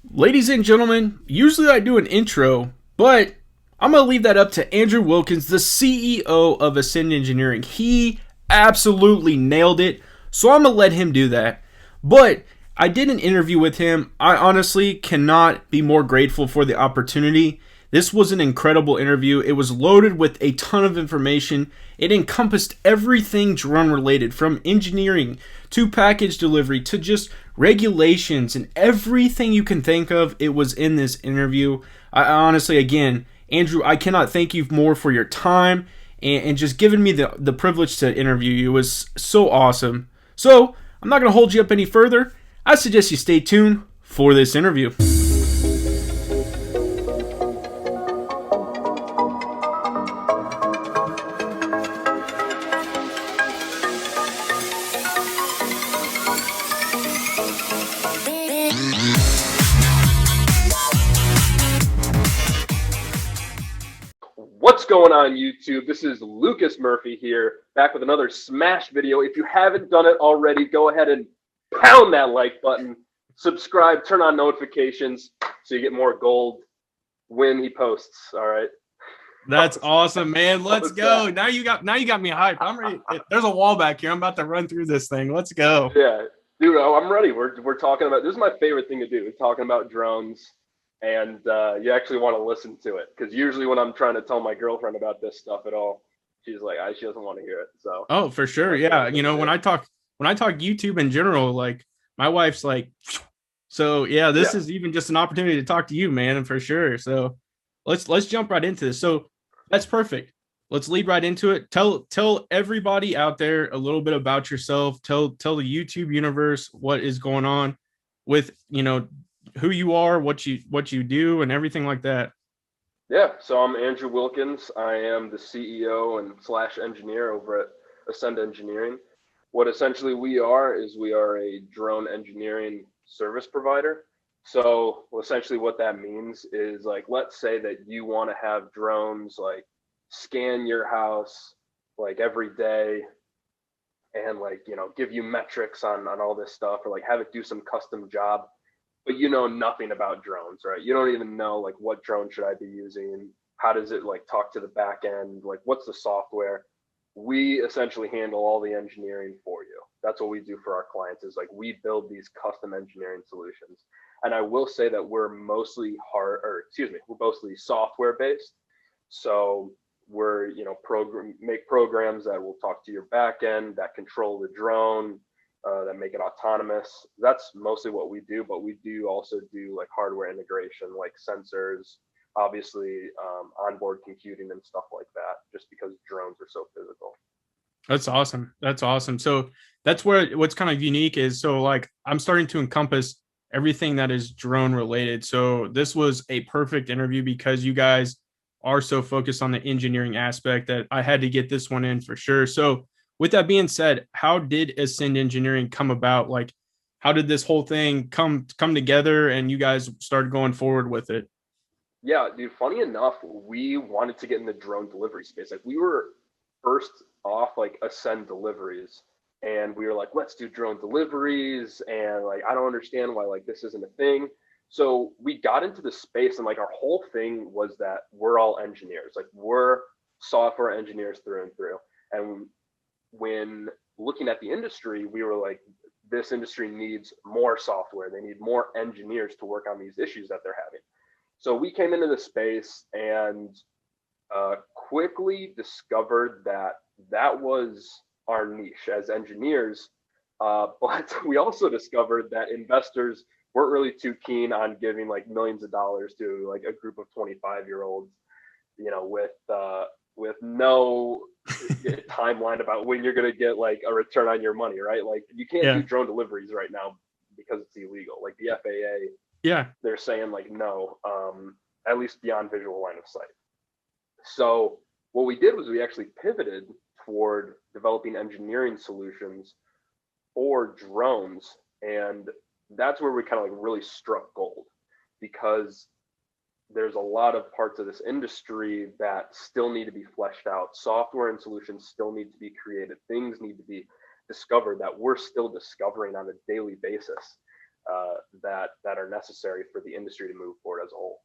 Ladies and gentlemen, usually I do an intro, but I'm going to leave that up to Andrew Wilkins, the CEO of Ascend Engineering. He absolutely nailed it, so I'm going to let him do that. But I did an interview with him. I honestly cannot be more grateful for the opportunity. This was an incredible interview. It was loaded with a ton of information. It encompassed everything drone related, from engineering to package delivery to just regulations and everything you can think of. It was in this interview. I honestly, again, Andrew, I cannot thank you more for your time and just giving me the privilege to interview you. It was so awesome. So, I'm not going to hold you up any further. I suggest you stay tuned for this interview. What's going on, YouTube? This is Lucas Murphy here, back with another Smash video. If you haven't done it already, go ahead and pound that like button, subscribe, turn on notifications so you get more gold when he posts. All right. That's awesome, man. Let's go. Now you got me hyped. I'm ready. There's a wall back here. I'm about to run through this thing. Let's go. Yeah, dude, I'm ready. We're talking about, this is my favorite thing to do. We're talking about drones, and you actually want to listen to it, because usually when I'm trying to tell my girlfriend about this stuff at all, she's like, she doesn't want to hear it. So Oh, for sure. Yeah. When I talk YouTube in general, like my wife's like, so yeah, this is even just an opportunity to talk to you, man, and for sure. So let's jump right into this. So that's perfect. Let's lead right into it. Tell everybody out there a little bit about yourself. Tell the YouTube universe what is going on with, who you are, what you do, and everything like that. Yeah, so I'm Andrew Wilkins. I am the CEO and slash engineer over at Ascend Engineering. What essentially we are is we are a drone engineering service provider. So essentially what that means is, like, let's say that you want to have drones like scan your house like every day and, like, give you metrics on all this stuff, or like have it do some custom job, but you know nothing about drones, right? You don't even know, like, what drone should I be using? How does it, like, talk to the back end? Like, what's the software? We essentially handle all the engineering for you. That's what we do for our clients, is like we build these custom engineering solutions. And I will say that we're mostly we're mostly software based. So we're, make programs that will talk to your back end, that control the drone, that make it autonomous. That's mostly what we do, but we do also do like hardware integration, like sensors, obviously, onboard computing and stuff like that, just because drones are so physical. That's awesome. That's awesome. So that's where what's kind of unique is, so like I'm starting to encompass everything that is drone related. So this was a perfect interview because you guys are so focused on the engineering aspect that I had to get this one in for sure. So with that being said, how did Ascend Engineering come about? Like, how did this whole thing come together and you guys started going forward with it? Yeah, dude, funny enough, we wanted to get in the drone delivery space. Like, we were first off like Ascend deliveries, and we were like, let's do drone deliveries, and like I don't understand why like this isn't a thing. So we got into the space, and like our whole thing was that we're all engineers. Like, we're software engineers through and through. And when looking at the industry, we were like, this industry needs more software. They need more engineers to work on these issues that they're having. So we came into the space and quickly discovered that that was our niche as engineers. But we also discovered that investors weren't really too keen on giving like millions of dollars to like a group of 25-year-olds, with no timeline about when you're going to get like a return on your money, right? Like, you can't do drone deliveries right now because it's illegal. Like, the FAA, they're saying like no, at least beyond visual line of sight. So what we did was we actually pivoted toward developing engineering solutions for drones, and that's where we kind of like really struck gold, because there's a lot of parts of this industry that still need to be fleshed out. Software and solutions still need to be created. Things need to be discovered that we're still discovering on a daily basis. that are necessary for the industry to move forward as a whole.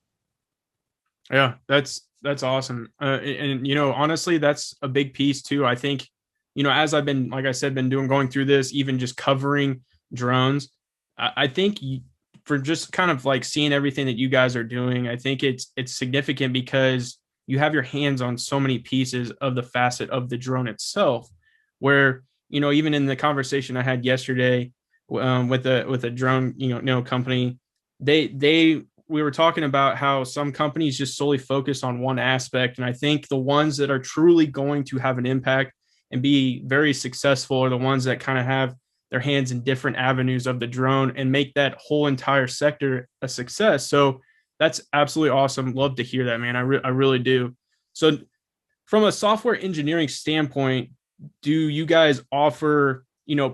Yeah, that's awesome. And honestly, that's a big piece too. I think, as I've been, like I said, been going through this, even just covering drones, I think for just kind of like seeing everything that you guys are doing, I think it's significant because you have your hands on so many pieces of the facet of the drone itself. Where even in the conversation I had yesterday with a drone company, they we were talking about how some companies just solely focus on one aspect. And I think the ones that are truly going to have an impact and be very successful are the ones that kind of have their hands in different avenues of the drone and make that whole entire sector a success. So that's absolutely awesome. Love to hear that, man. I really do. So from a software engineering standpoint, do you guys offer,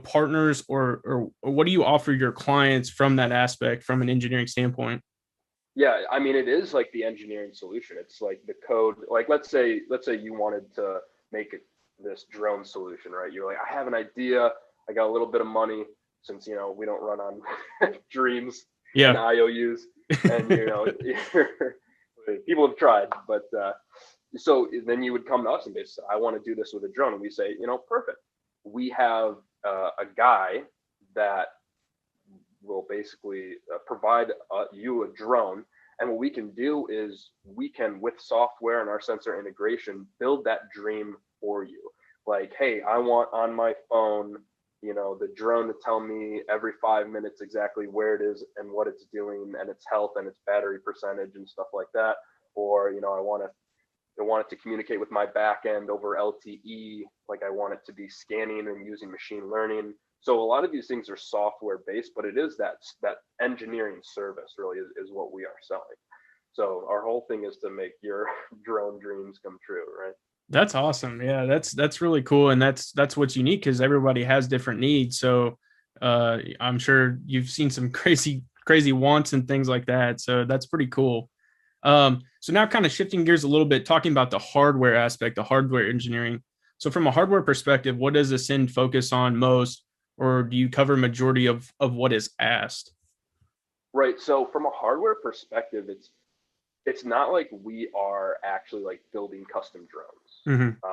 partners or what do you offer your clients from that aspect from an engineering standpoint? Yeah, I mean, it is like the engineering solution. It's like the code. Like, let's say you wanted to make this drone solution, right? You're like, I have an idea. I got a little bit of money, since we don't run on dreams and Yeah. IOUs, and people have tried, but so then you would come to us and basically, I want to do this with a drone, and we say, perfect. We have a guy that will basically provide you a drone. And what we can do is we can, with software and our sensor integration, build that dream for you. Like, hey, I want on my phone, the drone to tell me every 5 minutes exactly where it is and what it's doing and its health and its battery percentage and stuff like that. Or, I want it to communicate with my back end over LTE. Like, I want it to be scanning and using machine learning. So a lot of these things are software based, but it is that engineering service really is what we are selling. So our whole thing is to make your drone dreams come true, right? That's awesome. Yeah, that's really cool, and that's what's unique because everybody has different needs. So I'm sure you've seen some crazy wants and things like that. So that's pretty cool. So now kind of shifting gears a little bit, talking about the hardware aspect, the hardware engineering. So from a hardware perspective, what does Ascend focus on most, or do you cover majority of what is asked? Right. So from a hardware perspective, it's not like we are actually like building custom drones. Mm-hmm.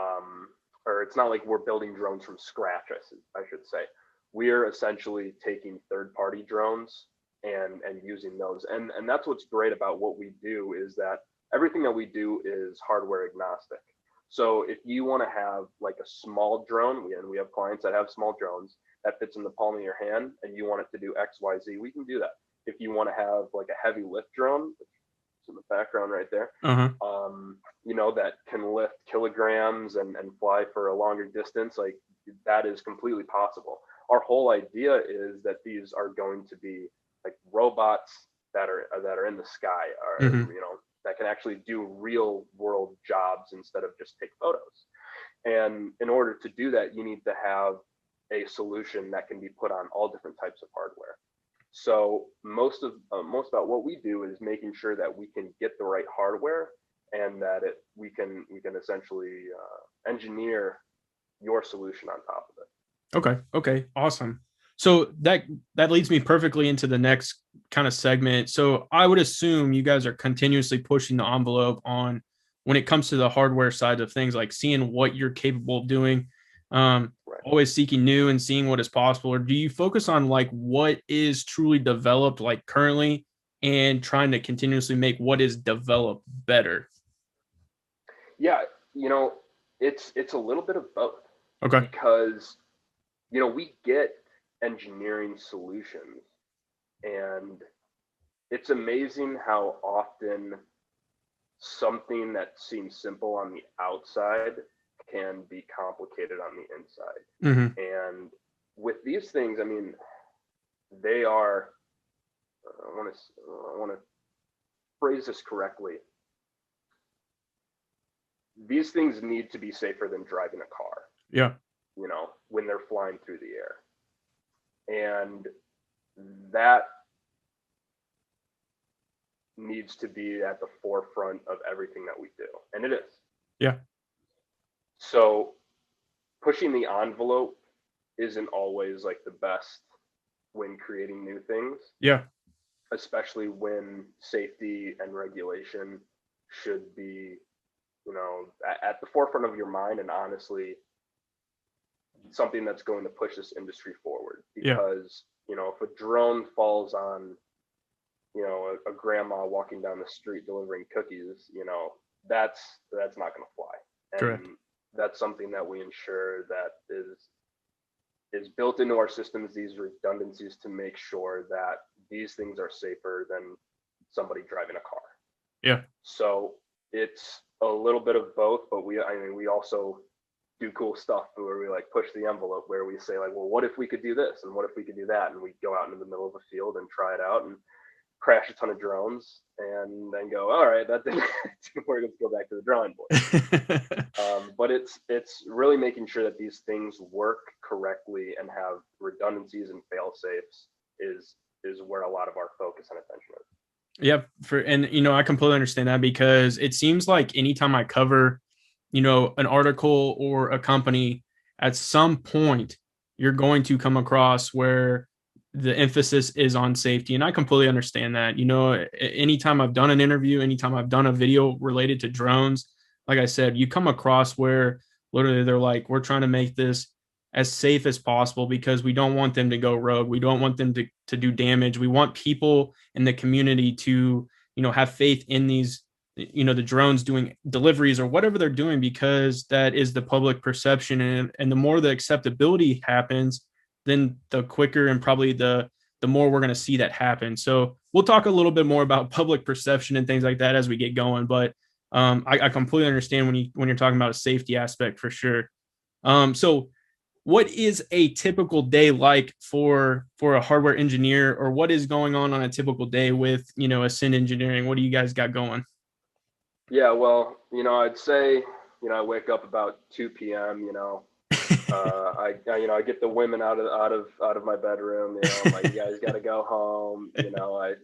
Or it's not like we're building drones from scratch, I should say. We're essentially taking third-party drones and using those. And that's what's great about what we do, is that everything that we do is hardware agnostic. So if you want to have like a small drone, and we have clients that have small drones that fits in the palm of your hand, and you want it to do XYZ, we can do that. If you want to have like a heavy lift drone, in the background right there, Uh-huh. that can lift kilograms and fly for a longer distance, like that is completely possible. Our whole idea is that these are going to be like robots that are in the sky, or Mm-hmm. that can actually do real world jobs instead of just take photos. And in order to do that, you need to have a solution that can be put on all different types of hardware. So most about what we do is making sure that we can get the right hardware, and that we can essentially engineer your solution on top of it. Okay. Awesome. So that leads me perfectly into the next kind of segment. So I would assume you guys are continuously pushing the envelope on when it comes to the hardware side of things, like seeing what you're capable of doing, Right. always seeking new and seeing what is possible. Or do you focus on like what is truly developed like currently and trying to continuously make what is developed better? Yeah, it's a little bit of both, Okay. because we get engineering solutions, and it's amazing how often something that seems simple on the outside can be complicated on the inside. Mm-hmm. And with these things, I mean, they are, I want to phrase this correctly. These things need to be safer than driving a car, Yeah. when they're flying through the air. And that needs to be at the forefront of everything that we do. And it is. Yeah. So pushing the envelope isn't always like the best when creating new things, Yeah. especially when safety and regulation should be, at the forefront of your mind, and honestly, something that's going to push this industry forward. Yeah. Because, if a drone falls on, a grandma walking down the street delivering cookies, that's not going to fly. Correct. And that's something that we ensure that is built into our systems, these redundancies, to make sure that these things are safer than somebody driving a car. Yeah. So it's a little bit of both, but we also do cool stuff where we like push the envelope, where we say like, well, what if we could do this, and what if we could do that, and we go out into the middle of a field and try it out and crash a ton of drones, and then go, all right, that didn't we're going to go back to the drawing board. But it's really making sure that these things work correctly and have redundancies and fail safes is where a lot of our focus and attention is. Yep. I completely understand that, because it seems like anytime I cover, an article or a company, at some point you're going to come across where the emphasis is on safety. And I completely understand that. Anytime I've done an interview, anytime I've done a video related to drones, like I said, you come across where literally they're like, we're trying to make this as safe as possible because we don't want them to go rogue. We don't want them to do damage. We want people in the community to, have faith in these, the drones doing deliveries or whatever they're doing, because that is the public perception. And the more the acceptability happens, then the quicker and probably the more we're going to see that happen. So we'll talk a little bit more about public perception and things like that as we get going. But I completely understand when you're talking about a safety aspect for sure. So what is a typical day like for a hardware engineer, or what is going on a typical day with, Ascend Engineering? What do you guys got going? Yeah, well, I'd say, I wake up about 2 p.m. I get the women out of my bedroom. I'm like, you guys got to go home. I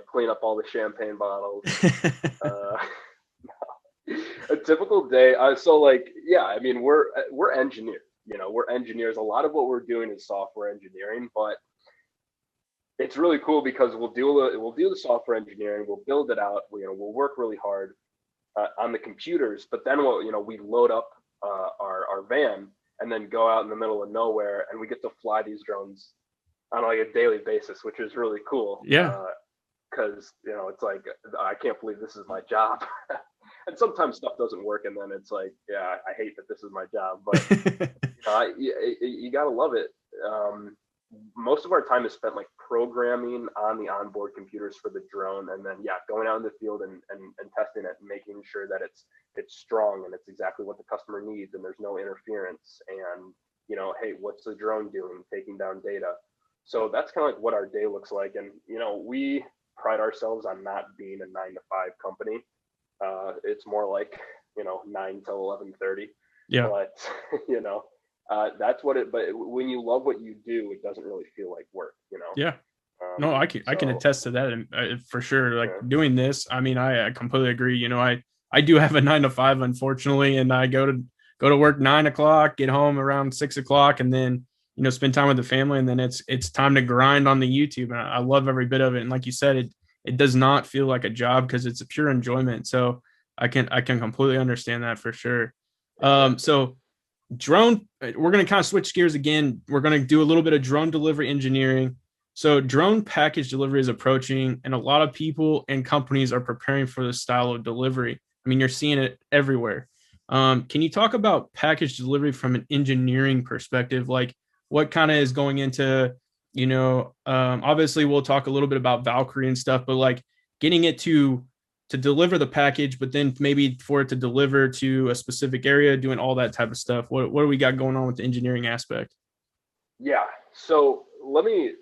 clean up all the champagne bottles. A typical day. We're engineers. We're engineers. A lot of what we're doing is software engineering, but it's really cool because we'll do the software engineering. We'll build it out. We'll work really hard on the computers, but then we load up our van and then go out in the middle of nowhere, and we get to fly these drones on like a daily basis, which is really cool. Yeah. Because it's like, I can't believe this is my job. And sometimes stuff doesn't work, and then it's like, yeah, I hate that this is my job, but you gotta love it. Most of our time is spent like programming on the onboard computers for the drone, and then going out in the field and testing it and making sure that it's strong and it's exactly what the customer needs, and there's no interference, and hey, what's the drone doing, taking down data. So that's kind of like what our day looks like. And we pride ourselves on not being a 9 to 5 company. It's more like 9 to 11:30. Yeah. But that's what it. But when you love what you do, it doesn't really feel like work. Yeah. No, I can attest to that, and for sure. Like doing this, I completely agree. I do have a 9 to 5, unfortunately, and I go to work 9 o'clock, get home around 6 o'clock, and then spend time with the family, and then it's time to grind on the YouTube. And I love every bit of it. And like you said, it does not feel like a job because it's a pure enjoyment. So I can completely understand that for sure. So drone, we're going to kind of switch gears again. We're going to do a little bit of drone delivery engineering. So drone package delivery is approaching, and a lot of people and companies are preparing for this style of delivery. You're seeing it everywhere. Can you talk about package delivery from an engineering perspective? Like what kind of is going into, obviously we'll talk a little bit about Valkyrie and stuff, but like getting it to deliver the package, but then maybe for it to deliver to a specific area, doing all that type of stuff. What do we got going on with the engineering aspect? Yeah. So let me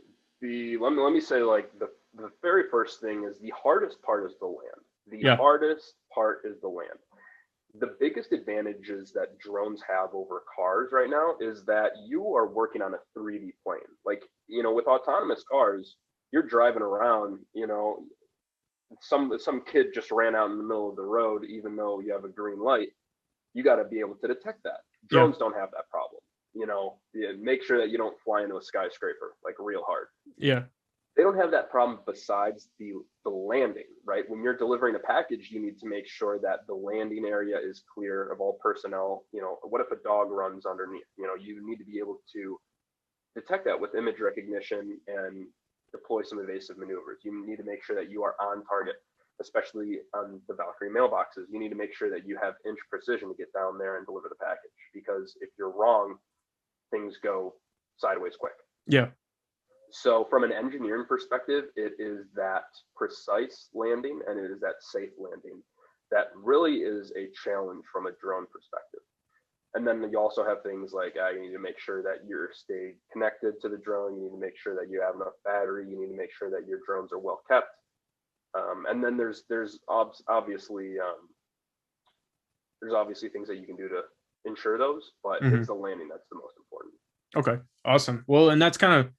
say, like, the very first thing is the hardest part is the land. Hardest part is the land. The biggest advantages that drones have over cars right now is that you are working on a 3D plane. Like, with autonomous cars, you're driving around, some kid just ran out in the middle of the road, even though you have a green light, you got to be able to detect that. Drones don't have that problem. make sure that you don't fly into a skyscraper like real hard. Yeah. They don't have that problem besides the landing, right? When you're delivering a package, you need to make sure that the landing area is clear of all personnel. What if a dog runs underneath? You need to be able to detect that with image recognition and deploy some evasive maneuvers. You need to make sure that you are on target, especially on the Valkyrie mailboxes. You need to make sure that you have inch precision to get down there and deliver the package, because if you're wrong, things go sideways quick. Yeah. So from an engineering perspective, it is that precise landing and it is that safe landing that really is a challenge from a drone perspective. And then you also have things like you need to make sure that you're stay connected to the drone. You need to make sure that you have enough battery. You need to make sure that your drones are well kept. And then there's obviously things that you can do to ensure those, but it's the landing that's the most important. Okay, awesome. Well, and that's kind of,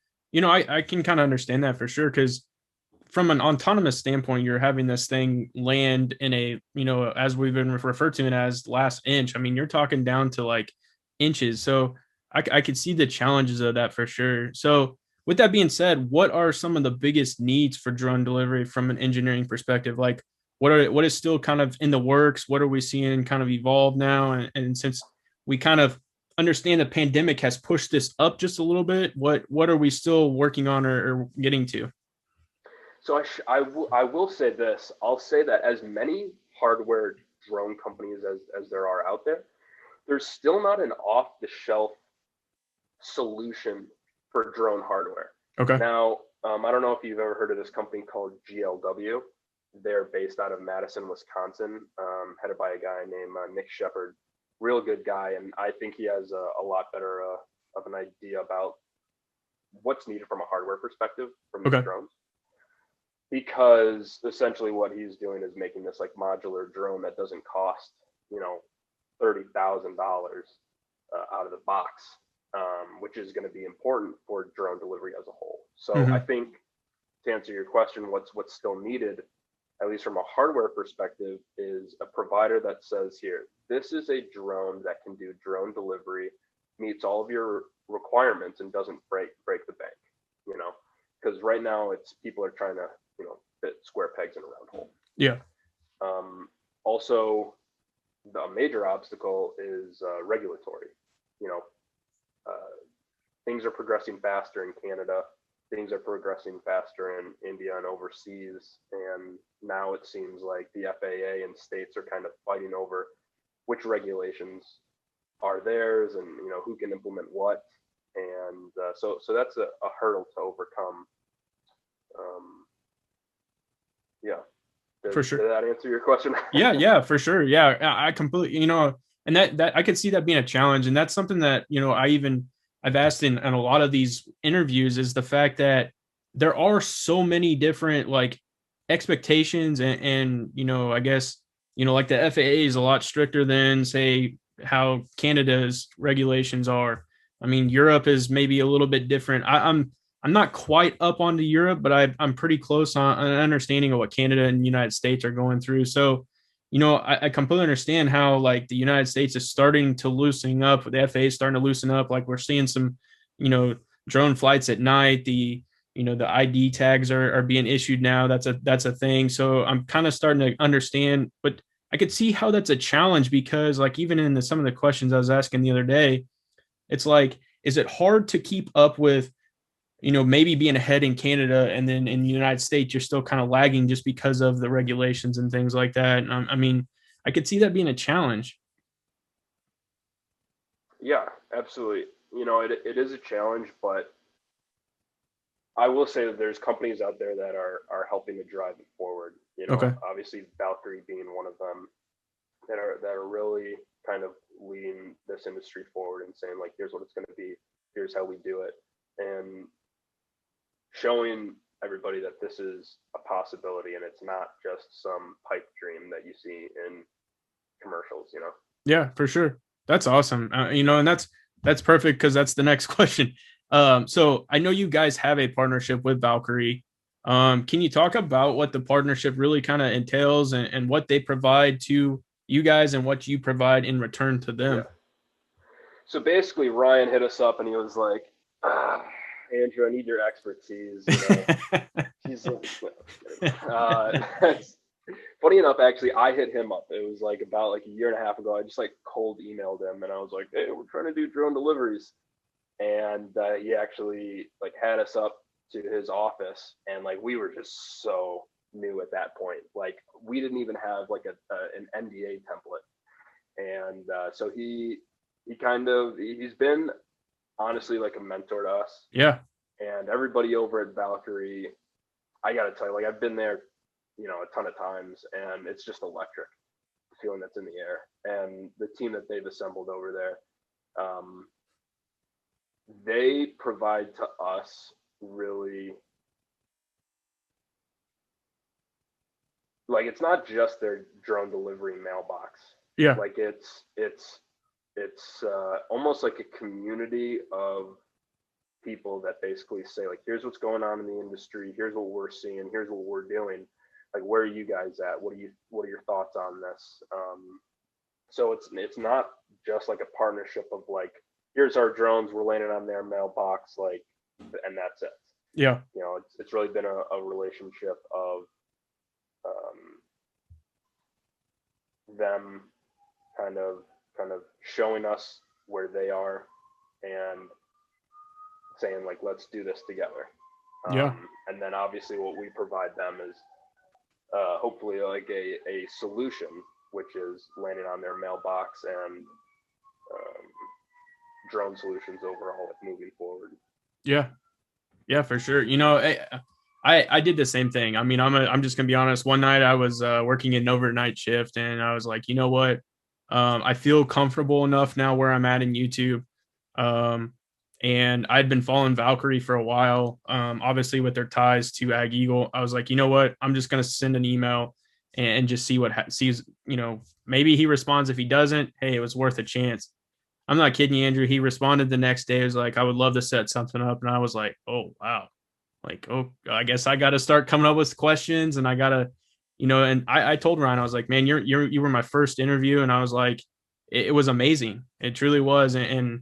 I can kind of understand that for sure, because from an autonomous standpoint, you're having this thing land in a, as we've been referred to it as last inch. I mean, you're talking down to like inches. So I could see the challenges of that for sure. So with that being said, what are some of the biggest needs for drone delivery from an engineering perspective? Like what is still kind of in the works? What are we seeing kind of evolve now? And since we kind of understand the pandemic has pushed this up just a little bit, what are we still working on or getting to? So I will say this. I'll say that as many hardware drone companies as there are out there, there's still not an off-the-shelf solution for drone hardware. Okay. Now, I don't know if you've ever heard of this company called GLW. They're based out of Madison, Wisconsin, headed by a guy named Nick Shepard. Real good guy, and I think he has a lot better of an idea about what's needed from a hardware perspective from these drones. Because essentially what he's doing is making this like modular drone that doesn't cost, $30,000 out of the box, which is going to be important for drone delivery as a whole. So I think to answer your question, what's still needed, at least from a hardware perspective, is a provider that says, here, this is a drone that can do drone delivery, meets all of your requirements, and doesn't break the bank, because right now people are trying to fit square pegs in a round hole. Yeah. Also, the major obstacle is regulatory. Things are progressing faster in Canada. Things are progressing faster in India and overseas. And now it seems like the FAA and states are kind of fighting over which regulations are theirs and, who can implement what. And so that's a hurdle to overcome. Yeah. For sure. Did that answer your question? Yeah, for sure. Yeah, I completely, and that I could see that being a challenge. And that's something that, I've asked in a lot of these interviews, is the fact that there are so many different like expectations and I guess, like the FAA is a lot stricter than say how Canada's regulations are. I mean, Europe is maybe a little bit different. I'm not quite up onto Europe, but I'm pretty close on an understanding of what Canada and the United States are going through. So, I completely understand how like the United States is starting to loosen up. The FAA is starting to loosen up. Like we're seeing some, drone flights at night. The ID tags are being issued now. That's a thing. So I'm kind of starting to understand, but I could see how that's a challenge, because like even in some of the questions I was asking the other day, it's like, is it hard to keep up with, maybe being ahead in Canada, and then in the United States, you're still kind of lagging just because of the regulations and things like that. And I mean, I could see that being a challenge. Yeah, absolutely. It is a challenge, but I will say that there's companies out there that are helping to drive it forward. Obviously Valkyrie being one of them, that are really kind of leading this industry forward and saying like, here's what it's going to be, here's how we do it, and showing everybody that this is a possibility and it's not just some pipe dream that you see in commercials. Yeah, for sure. That's awesome. And that's perfect, because that's the next question. So I know you guys have a partnership with Valkyrie. Can you talk about what the partnership really kind of entails and what they provide to you guys and what you provide in return to them? Yeah. So basically, Ryan hit us up and he was like, Andrew, I need your expertise. He's that's funny enough. Actually, I hit him up. It was like about like a year and a half ago. I just like cold emailed him and I was like, hey, we're trying to do drone deliveries. And he actually like had us up to his office, and like we were just so new at that point. Like we didn't even have like an NDA template, and so he's been honestly like a mentor to us. Yeah. And everybody over at Valkyrie, I gotta tell you, like I've been there, a ton of times, and it's just electric, the feeling that's in the air, and the team that they've assembled over there. They provide to us really, like it's not just their drone delivery mailbox. Yeah. Like it's almost like a community of people that basically say like, here's what's going on in the industry, here's what we're seeing, here's what we're doing. Like, where are you guys at? What are your thoughts on this? So it's not just like a partnership of like, here's our drones, we're landing on their mailbox, like, and that's it. Yeah. It's really been a relationship of them kind of showing us where they are and saying like, let's do this together. Yeah. And then obviously what we provide them is hopefully like a solution, which is landing on their mailbox and drone solutions overall, like moving forward. Yeah, for sure. I did the same thing. I mean, I'm just gonna be honest. One night I was working an overnight shift, and I was like, you know what? I feel comfortable enough now where I'm at in YouTube. And I'd been following Valkyrie for a while, obviously with their ties to Ag Eagle. I was like, you know what? I'm just gonna send an email and just see what sees. Maybe he responds. If he doesn't, hey, it was worth a chance. I'm not kidding you, Andrew. He responded the next day. He was like, I would love to set something up. And I was like, oh, wow. Like, oh, I guess I got to start coming up with questions, and I got to, and I told Ryan, I was like, man, you were my first interview. And I was like, it was amazing. It truly was. And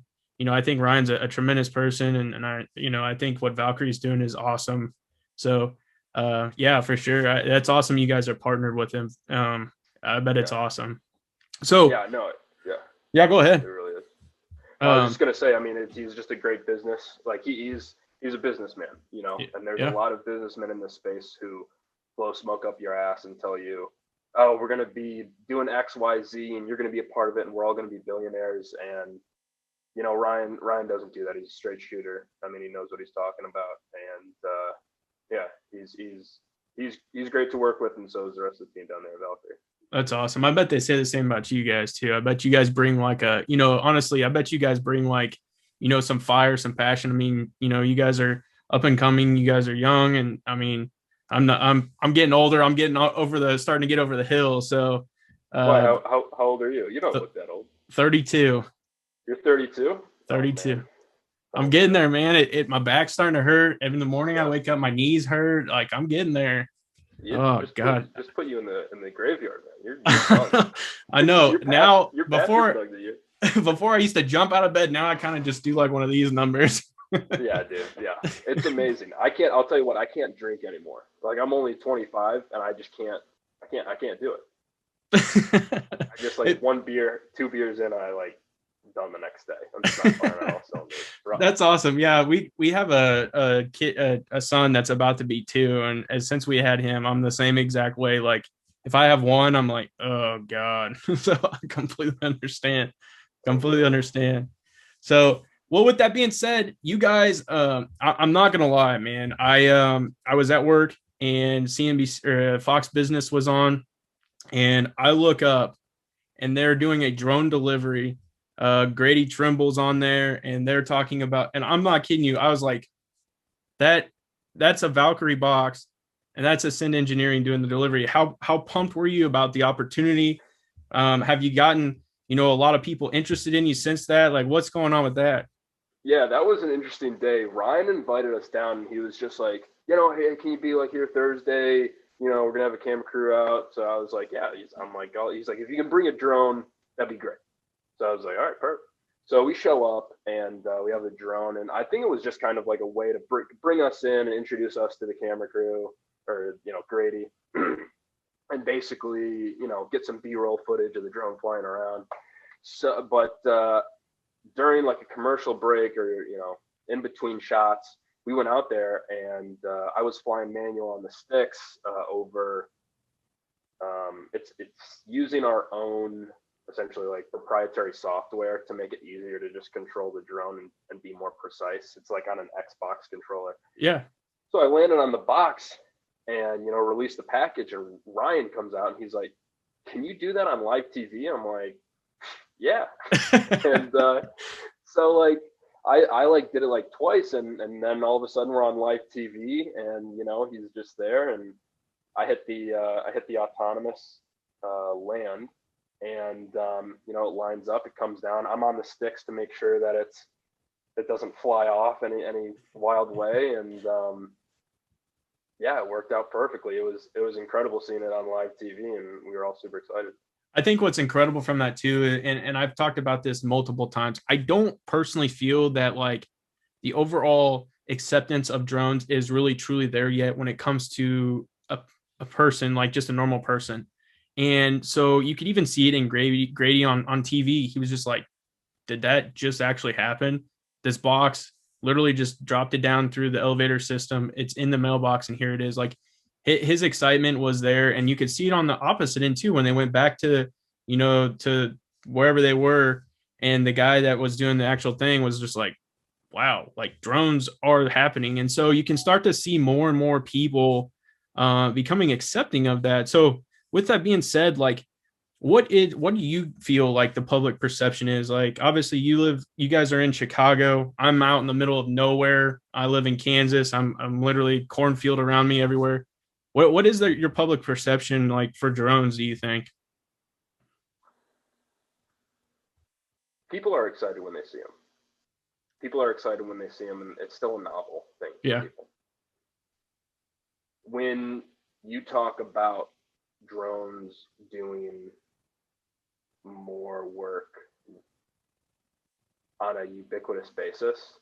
I think Ryan's a tremendous person. And I think what Valkyrie's doing is awesome. So, yeah, for sure. That's awesome. You guys are partnered with him. I bet it's awesome. So, yeah, no, yeah. Yeah, go ahead. It really is. I was just gonna say, I mean, he's just a great business. Like he's a businessman, and there's a lot of businessmen in this space who blow smoke up your ass and tell you, oh, we're gonna be doing X, Y, Z, and you're gonna be a part of it, and we're all gonna be billionaires. And Ryan doesn't do that. He's a straight shooter. I mean, he knows what he's talking about, and yeah, he's great to work with, and so is the rest of the team down there at Valkyrie. That's awesome. I bet they say the same about you guys too. I bet you guys bring like honestly, I bet you guys bring like, some fire, some passion. I mean, you guys are up and coming, you guys are young, and I mean, I'm getting older. I'm getting starting to get over the hill. So, why? How old are you? You don't look that old. 32. You're 32? 32. I'm getting there, man. My back's starting to hurt. Every in the morning I wake up, my knees hurt. Like I'm getting there. God! Just put you in the graveyard, man. You're I know. Now before before I used to jump out of bed. Now I kind of just do like one of these numbers. Yeah, dude. Yeah, it's amazing. I'll tell you what. I can't drink anymore. Like I'm only 25, and I just can't. I can't do it. I just like 1 beer, 2 beers in, I like done the next day. I'm just not firing all cylinders. That's awesome. Yeah, we have a kid, a son that's about to be 2, and since we had him, I'm the same exact way. Like if I have one, I'm like, oh God. So I completely understand. So, well, with that being said, you guys, I'm not gonna lie, man. I was at work and CNBC Fox Business was on, and I look up, and they're doing a drone delivery. Grady Trimble's on there, and they're talking about, and I'm not kidding you. I was like, that's a Valkyrie box, and that's Ascend Engineering doing the delivery. How pumped were you about the opportunity? Have you gotten, a lot of people interested in you since that? Like, what's going on with that? Yeah, that was an interesting day. Ryan invited us down, and he was just like, hey, can you be like here Thursday? We're gonna have a camera crew out. So I was like, yeah. He's like, if you can bring a drone, that'd be great. So I was like, all right, perfect. So we show up and we have the drone, and I think it was just kind of like a way to bring us in and introduce us to the camera crew, or Grady, and basically get some B-roll footage of the drone flying around. So, but during like a commercial break or in between shots, we went out there and I was flying manual on the sticks over. It's using our own essentially like proprietary software to make it easier to just control the drone and be more precise. It's like on an Xbox controller. Yeah. So I landed on the box and released the package, and Ryan comes out and he's like, "Can you do that on live TV?" I'm like, "Yeah." And so like I like did it like twice, and then all of a sudden we're on live TV, and he's just there, and I hit the autonomous land, and it lines up, it comes down. I'm on the sticks to make sure that it doesn't fly off any wild way, and yeah, it worked out perfectly. It was incredible seeing it on live TV, and we were all super excited. I think what's incredible from that too, and I've talked about this multiple times, I don't personally feel that like the overall acceptance of drones is really truly there yet when it comes to a person, like just a normal person. And so you could even see it in Grady on TV. He was just like, did that just actually happen? This box literally just dropped it down through the elevator system. It's in the mailbox, and here it is. Like his excitement was there, and you could see it on the opposite end too when they went back to to wherever they were, and the guy that was doing the actual thing was just like, wow, like drones are happening. And so you can start to see more and more people becoming accepting of that. So with that being said, like what do you feel like the public perception is? Like obviously you guys are in Chicago, I'm out in the middle of nowhere, I live in Kansas, I'm literally cornfield around me everywhere. What is your public perception like for drones, do you think? People are excited when they see them. People are excited when they see them, and it's still a novel thing for Yeah. people. When you talk about drones doing more work on a ubiquitous basis,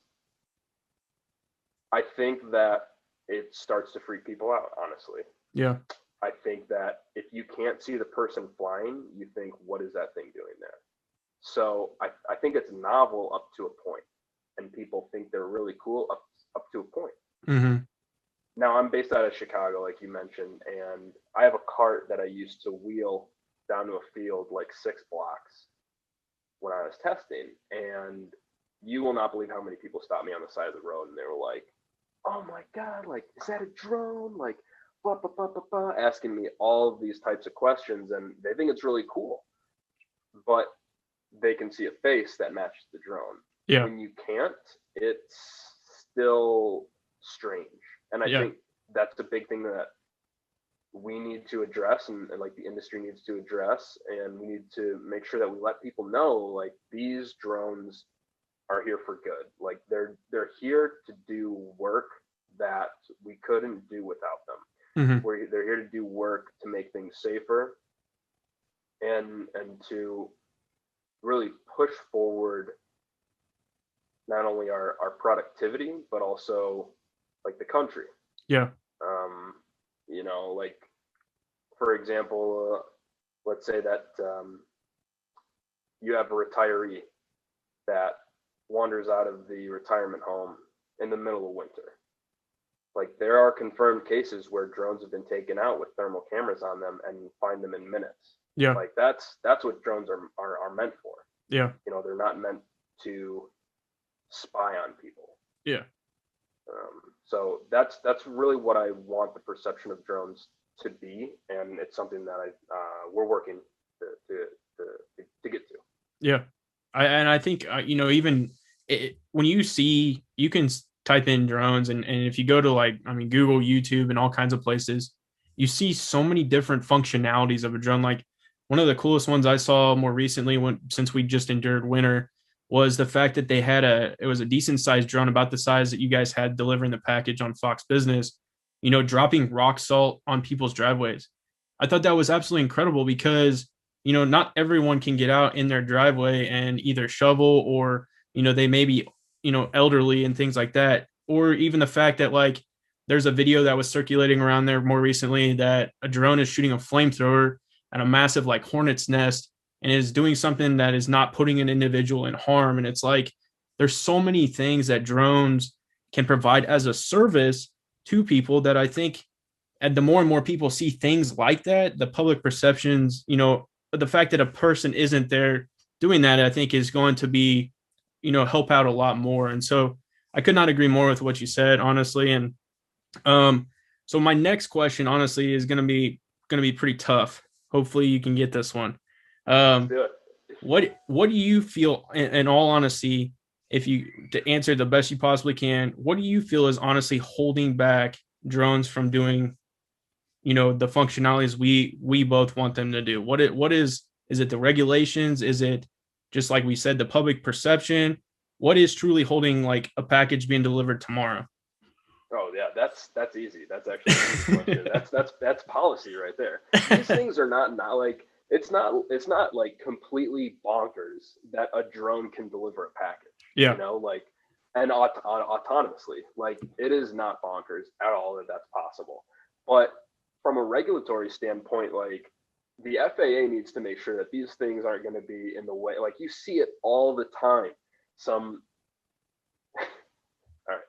I think that it starts to freak people out, honestly. Yeah. I think that if you can't see the person flying, you think, what is that thing doing there? So I think it's novel up to a point, and people think they're really cool up to a point. Mm-hmm. Now I'm based out of Chicago, like you mentioned, and I have a cart that I used to wheel down to a field like 6 blocks when I was testing, and you will not believe how many people stopped me on the side of the road, and they were like, "Oh my God, like, is that a drone?" Like, blah, blah, blah, blah, blah, asking me all of these types of questions, and they think it's really cool, but they can see a face that matches the drone. Yeah. When you can't, it's still strange. And I think that's a big thing that we need to address, and like the industry needs to address, and we need to make sure that we let people know, like, these drones are here for good. Like they're here to do work that we couldn't do without them. Mm-hmm. They're here to do work to make things safer, and to really push forward not only our productivity, but also like the country. Yeah. Like, for example, let's say that you have a retiree that wanders out of the retirement home in the middle of winter. Like, there are confirmed cases where drones have been taken out with thermal cameras on them and find them in minutes. Yeah. Like that's what drones are meant for. Yeah. They're not meant to spy on people. Yeah. So that's really what I want the perception of drones to be, and it's something that we're working to get to. Yeah, I think even when you can type in drones, and if you go to Google, YouTube, and all kinds of places, you see so many different functionalities of a drone. Like one of the coolest ones I saw more recently, since we just endured winter, was the fact that they had it was a decent sized drone, about the size that you guys had delivering the package on Fox Business, dropping rock salt on people's driveways. I thought that was absolutely incredible, because not everyone can get out in their driveway and either shovel, or, they may be, elderly and things like that. Or even the fact that, like, there's a video that was circulating around there more recently that a drone is shooting a flamethrower at a massive, like, hornet's nest, and is doing something that is not putting an individual in harm. And it's like, there's so many things that drones can provide as a service to people, that I think, and the more and more people see things like that, the public perceptions, the fact that a person isn't there doing that, I think is going to be, help out a lot more. And so I could not agree more with what you said, honestly. And so my next question, honestly, is going to be pretty tough. Hopefully you can get this one. Let's Um, do it. what do you feel, in all honesty, if you to answer the best you possibly can, what do you feel is honestly holding back drones from doing, the functionalities we both want them to do? Is it the regulations? Is it, just like we said, the public perception? What is truly holding, like, a package being delivered tomorrow? Oh yeah, that's easy. That's actually an easy question. That's policy right there. These things are not like it's not like completely bonkers that a drone can deliver a package. Yeah. Like, and autonomously. Like, it is not bonkers at all that that's possible. But from a regulatory standpoint, like, the FAA needs to make sure that these things aren't going to be in the way. Like, you see it all the time. Some all right,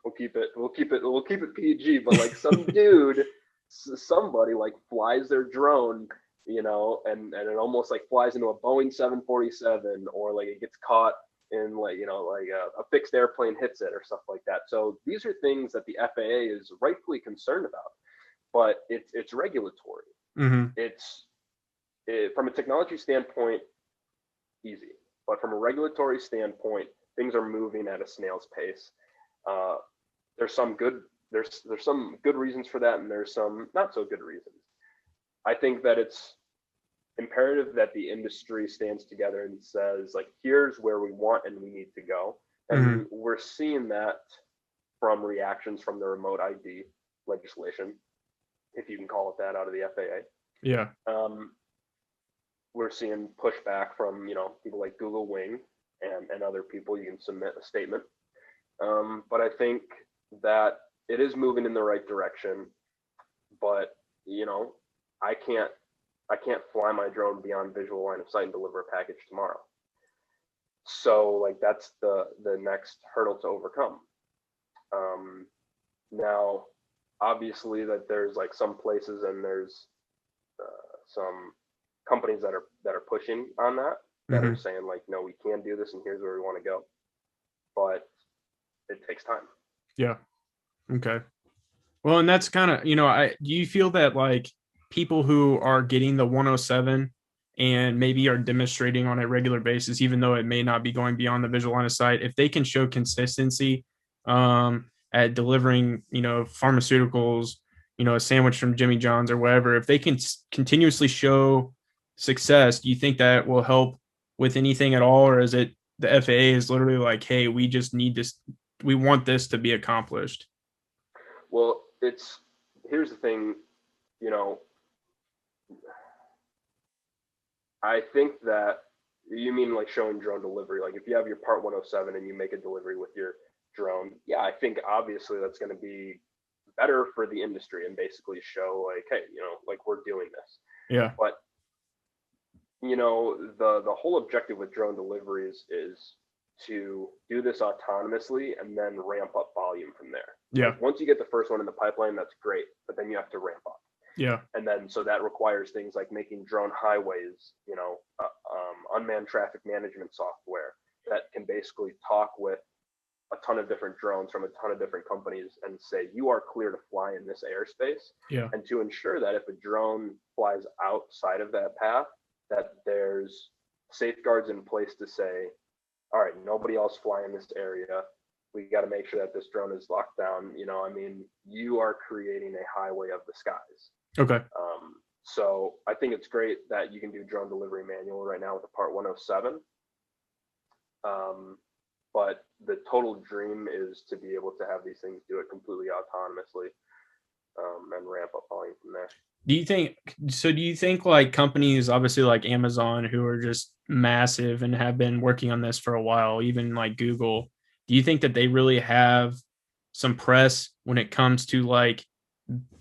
we'll keep it PG, but like some dude, somebody like flies their drone, and it almost like flies into a Boeing 747, or like it gets caught in, like, like a fixed airplane hits it or stuff like that. So these are things that the FAA is rightfully concerned about, but it's regulatory. Mm-hmm. From a technology standpoint, easy, but from a regulatory standpoint, things are moving at a snail's pace. Uh, there's some good reasons for that, and there's some not so good reasons. I think that it's imperative that the industry stands together and says, like, here's where we want and we need to go. And Mm-hmm. we're seeing that from reactions from the remote ID legislation, if you can call it that, out of the Yeah. FAA. We're seeing pushback from, people like Google Wing and other people. You can submit a statement. But I think that it is moving in the right direction. But, I can't fly my drone beyond visual line of sight and deliver a package tomorrow. So, like, that's the next hurdle to overcome. Now, obviously, that there's like some places, and there's some companies that are pushing on that Mm-hmm. are saying, like, no, we can do this, and here's where we want to go. But it takes time. Yeah. Okay. Well, and that's kind of, do you feel that, like, people who are getting the 107 and maybe are demonstrating on a regular basis, even though it may not be going beyond the visual line of sight, if they can show consistency at delivering, pharmaceuticals, a sandwich from Jimmy John's or whatever, if they can continuously show success, do you think that will help with anything at all? Or is it the FAA is literally like, hey, we just need this, we want this to be accomplished? Well, here's the thing, I think that you mean like showing drone delivery. Like, if you have your Part 107 and you make a delivery with your drone, yeah, I think obviously that's going to be better for the industry and basically show, like, hey, like, we're doing this. Yeah. But, the whole objective with drone deliveries is to do this autonomously and then ramp up volume from there. Yeah. Like, once you get the first one in the pipeline, that's great, but then you have to ramp up. Yeah. And then, so that requires things like making drone highways, unmanned traffic management software that can basically talk with a ton of different drones from a ton of different companies and say, you are clear to fly in this airspace. Yeah. And to ensure that if a drone flies outside of that path, that there's safeguards in place to say, all right, nobody else fly in this area. We got to make sure that this drone is locked down. You are creating a highway of the skies. Okay. So I think it's great that you can do drone delivery manual right now with the Part 107. But the total dream is to be able to have these things do it completely autonomously, and ramp up volume from there. Do you think do you think like companies obviously like Amazon who are just massive and have been working on this for a while, even like Google, do you think that they really have some press when it comes to like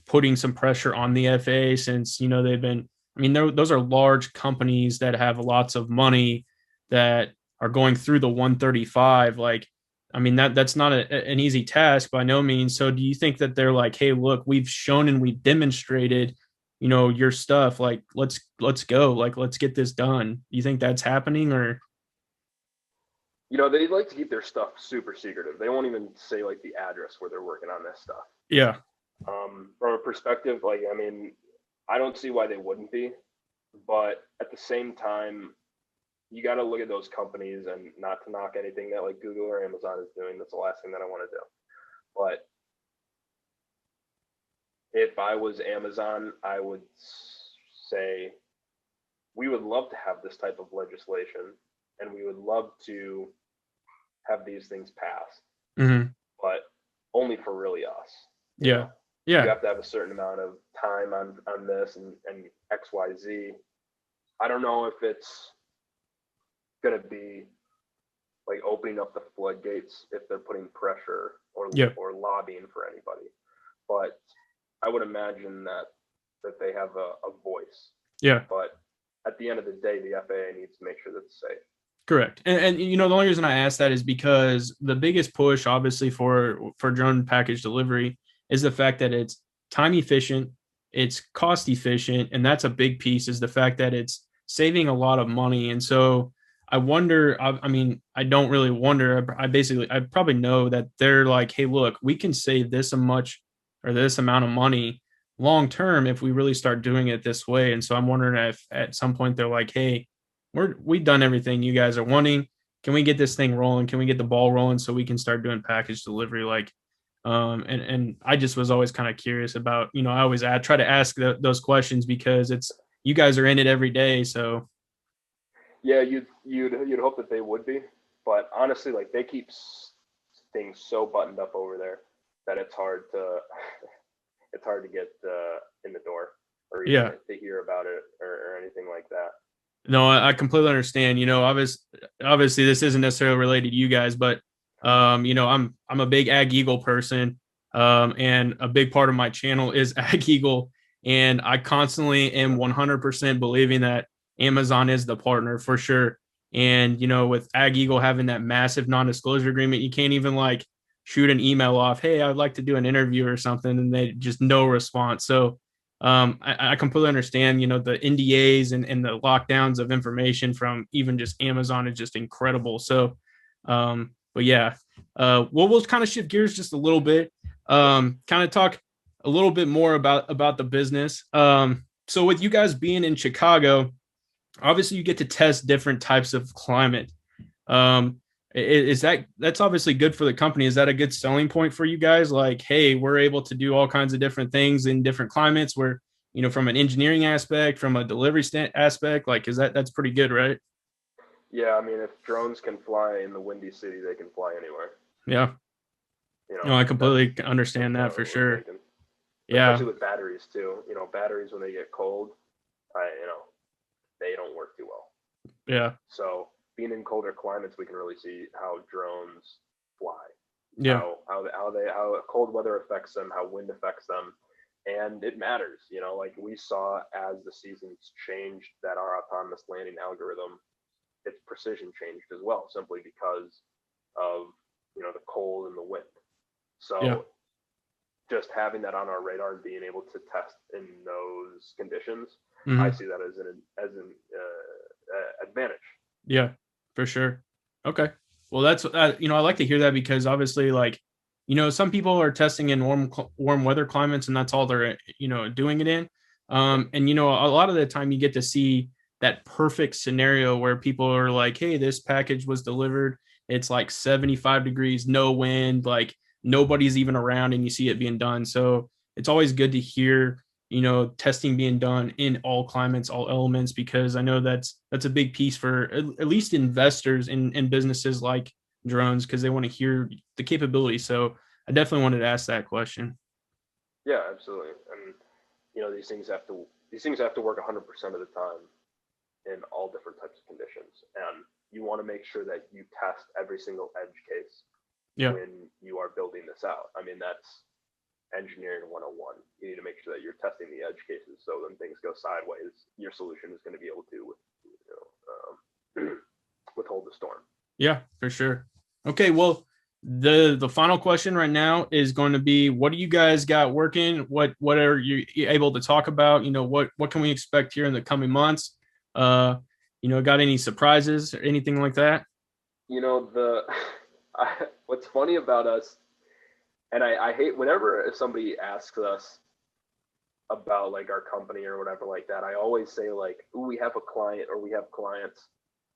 putting some pressure on the FAA since they've been I mean those are large companies that have lots of money that are going through the 135 like I mean that's not an easy task by no means. So do you think that they're like, hey, look, we've shown and we've demonstrated your stuff, like let's go, like let's get this done? Do you think that's happening or They like to keep their stuff super secretive. They won't even say like the address where they're working on this stuff. yeah, From a perspective, like, I mean, I don't see why they wouldn't be, but at the same time, you got to look at those companies and not to knock anything that like Google or Amazon is doing. That's the last thing that I want to do. But if I was Amazon, I would say we would love to have this type of legislation and we would love to have these things passed, mm-hmm. but only for really us. You Yeah, know, you yeah, have to have a certain amount of time on this and XYZ. I don't know if it's going to be like opening up the floodgates if they're putting pressure yeah, or lobbying for anybody, but I would imagine that they have a voice. yeah. But at the end of the day, the FAA needs to make sure that's safe. Correct. And the only reason I asked that is because the biggest push, obviously, for drone package delivery is the fact that it's time efficient, it's cost efficient, and that's a big piece. Is the fact that it's saving a lot of money. And so I wonder. I mean, I don't really wonder. I probably know that they're like, hey, look, we can save this much or this amount of money long term if we really start doing it this way. And so I'm wondering if at some point they're like, hey, we've done everything you guys are wanting. Can we get this thing rolling? Can we get the ball rolling so we can start doing package delivery? Like, and I just was always kind of curious about, I always try to ask those questions because it's you guys are in it every day. So Yeah, you'd hope that they would be, but honestly, like they keep things so buttoned up over there that it's hard to it's hard to get in the door or even yeah, to hear about it or anything like that. no, I completely understand. Obviously this isn't necessarily related to you guys, but I'm a big Ag Eagle person, and a big part of my channel is Ag Eagle, and I constantly am 100% believing that Amazon is the partner for sure. And with Ag Eagle having that massive non-disclosure agreement, you can't even like shoot an email off, hey, I'd like to do an interview or something, and they just no response. So I completely understand, the NDAs and the lockdowns of information from even just Amazon is just incredible. So, but yeah, we'll kind of shift gears just a little bit, kind of talk a little bit more about the business. So with you guys being in Chicago, obviously you get to test different types of climate. Um, is that's obviously good for the company? Is that a good selling point for you guys? Like, hey, we're able to do all kinds of different things in different climates. Where from an engineering aspect, from a delivery aspect, like, that's pretty good, right? Yeah, I mean, if drones can fly in the Windy City, they can fly anywhere. Yeah. You No, know, I that's completely understand kind that of for what we're sure. thinking, Yeah. especially with batteries too. Batteries when they get cold, they don't work too well. Yeah. So being in colder climates, we can really see how drones fly, Yeah. how cold weather affects them, how wind affects them, and it matters. Like we saw as the seasons changed, that our autonomous landing algorithm, its precision changed as well, simply because of the cold and the wind. Yeah. So just having that on our radar and being able to test in those conditions, I Hmm. see that as an advantage. Yeah, for sure. Okay. Well, that's I like to hear that because obviously, like, some people are testing in warm weather climates, and that's all they're doing it in. And a lot of the time you get to see that perfect scenario where people are like, hey, this package was delivered. It's like 75 degrees, no wind, like nobody's even around, and you see it being done. So it's always good to hear testing being done in all climates, all elements, because I know that's a big piece for at least investors in businesses like drones, because they want to hear the capability. So I definitely wanted to ask that question. Yeah, absolutely. And these things have to work 100% of the time in all different types of conditions, and you want to make sure that you test every single edge case Yeah. when you are building this out. I mean, that's engineering 101. You need to make sure that you're testing the edge cases, so when things go sideways, your solution is going to be able to withhold the storm. Yeah, for sure. Okay, well, the final question right now is going to be, what do you guys got working? What are you able to talk about? What can we expect here in the coming months? Got any surprises or anything like that? What's funny about us, and I hate whenever somebody asks us about like our company or whatever like that, I always say like, "Ooh, we have a client," or "we have clients."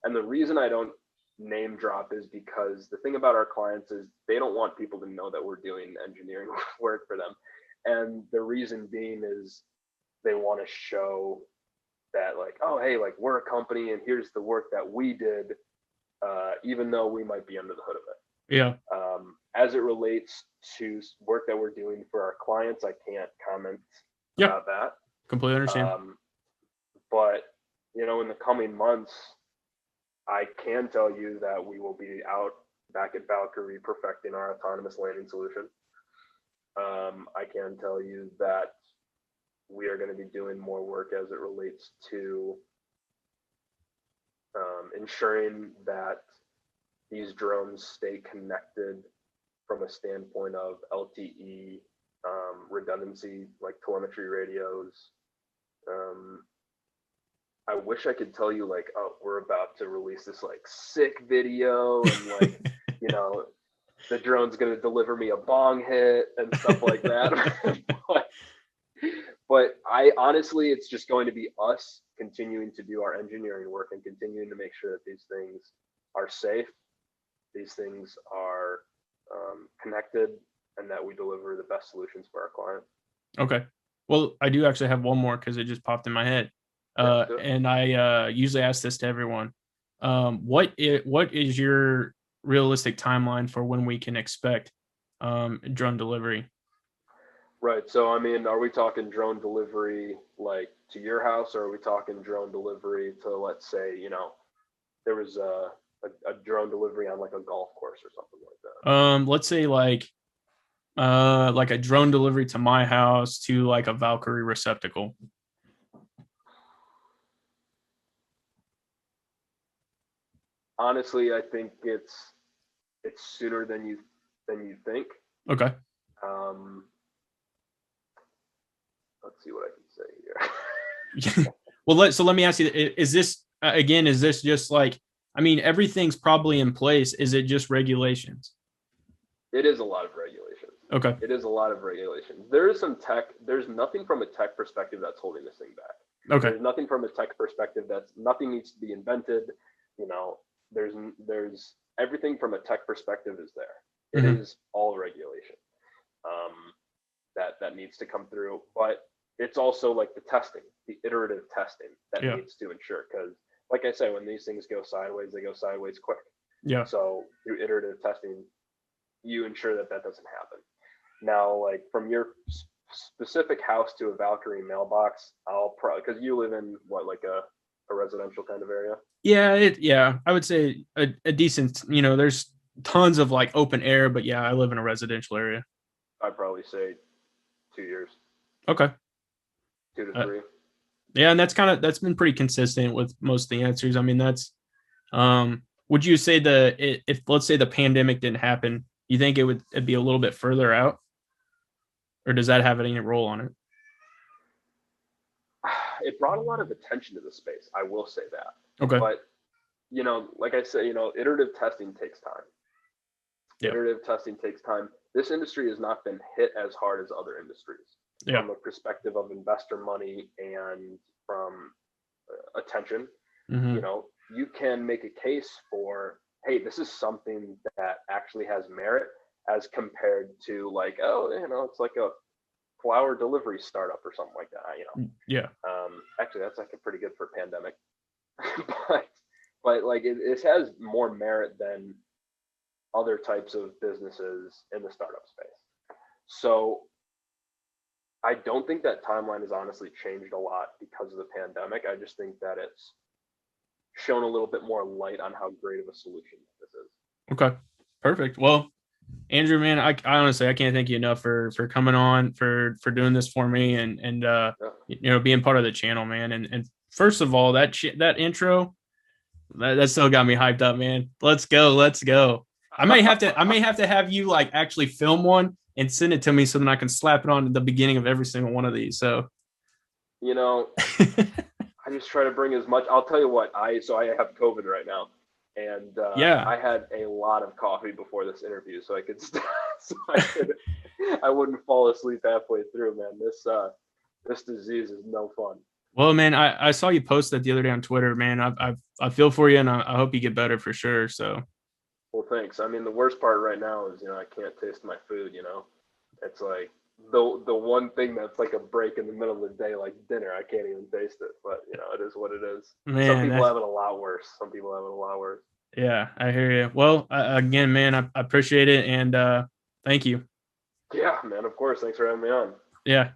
And the reason I don't name drop is because the thing about our clients is they don't want people to know that we're doing engineering work for them. And the reason being is they want to show that like, oh, hey, like we're a company and here's the work that we did, even though we might be under the hood of it. Yeah. As it relates to work that we're doing for our clients, I can't comment about that. Completely understand. But in the coming months, I can tell you that we will be out back at Valkyrie perfecting our autonomous landing solution. I can tell you that we are going to be doing more work as it relates to ensuring that these drones stay connected from a standpoint of LTE, redundancy, like telemetry radios. I wish I could tell you like, oh, we're about to release this like sick video and like, the drone's going to deliver me a bong hit and stuff like that. but I honestly, it's just going to be us continuing to do our engineering work and continuing to make sure that these things are safe, these things are connected, and that we deliver the best solutions for our client. Okay. Well, I do actually have one more because it just popped in my head. And I usually ask this to everyone. What is your realistic timeline for when we can expect drone delivery? Right. So, I mean, are we talking drone delivery like to your house, or are we talking drone delivery to, let's say, there was a drone delivery on like a golf course or something like that? Let's say like a drone delivery to my house to like a Valkyrie receptacle. Honestly, I think it's sooner than you think. Okay. Let's see what I can say here. Well, let me ask you: is this again? Is this just like? I mean, everything's probably in place. Is it just regulations? It is a lot of regulations. Okay. It is a lot of regulations. There is some tech. There's nothing from a tech perspective that's holding this thing back. Okay. There's nothing from a tech perspective nothing needs to be invented. There's everything from a tech perspective is there. It is all regulation that needs to come through, but it's also like the iterative testing that needs to ensure, because like I said, when these things go sideways, they go sideways quick. Yeah. So through iterative testing, you ensure that doesn't happen. Now, like from your specific house to a Valkyrie mailbox, I'll probably, because you live in what, like a residential kind of area? Yeah, I would say a decent, there's tons of like open air, but yeah, I live in a residential area. I'd probably say 2 years. Okay. 2 to 3. Yeah, and that's been pretty consistent with most of the answers. I mean, that's would you say if let's say the pandemic didn't happen, you think it'd be a little bit further out? Or does that have any role on it? It brought a lot of attention to the space, I will say that. Okay. But like I said, iterative testing takes time. Yeah. Iterative testing takes time. This industry has not been hit as hard as other industries from a perspective of investor money and from attention. You can make a case for, hey, this is something that actually has merit, as compared to like, oh, it's like a flower delivery startup or something like that. Yeah. Actually, that's like a pretty good for pandemic, but like it has more merit than other types of businesses in the startup space. So I don't think that timeline has honestly changed a lot because of the pandemic. I just think that it's shown a little bit more light on how great of a solution this is. Okay, perfect. Well, Andrew, man, I honestly I can't thank you enough for coming on for doing this for me and Yeah. being part of the channel, man. And first of all, that intro that still got me hyped up, man. Let's go, let's go. I may have to have you like actually film one and send it to me so that I can slap it on at the beginning of every single one of these. So You know, I just try to bring as much. I'll tell you what. I have COVID right now, and yeah, I had a lot of coffee before this interview, so I could I wouldn't fall asleep halfway through. Man, this disease is no fun. well, man, I saw you post that the other day on Twitter, man. I feel for you, and I hope you get better for sure. So Well, thanks. I mean, the worst part right now is I can't taste my food. It's like the one thing that's like a break in the middle of the day, like dinner. I can't even taste it, but it is what it is. Some man, people have it a lot worse. Some people have it a lot worse. yeah, I hear you. Well, again, man, I appreciate it, and thank you. Yeah, man. Of course. Thanks for having me on. Yeah.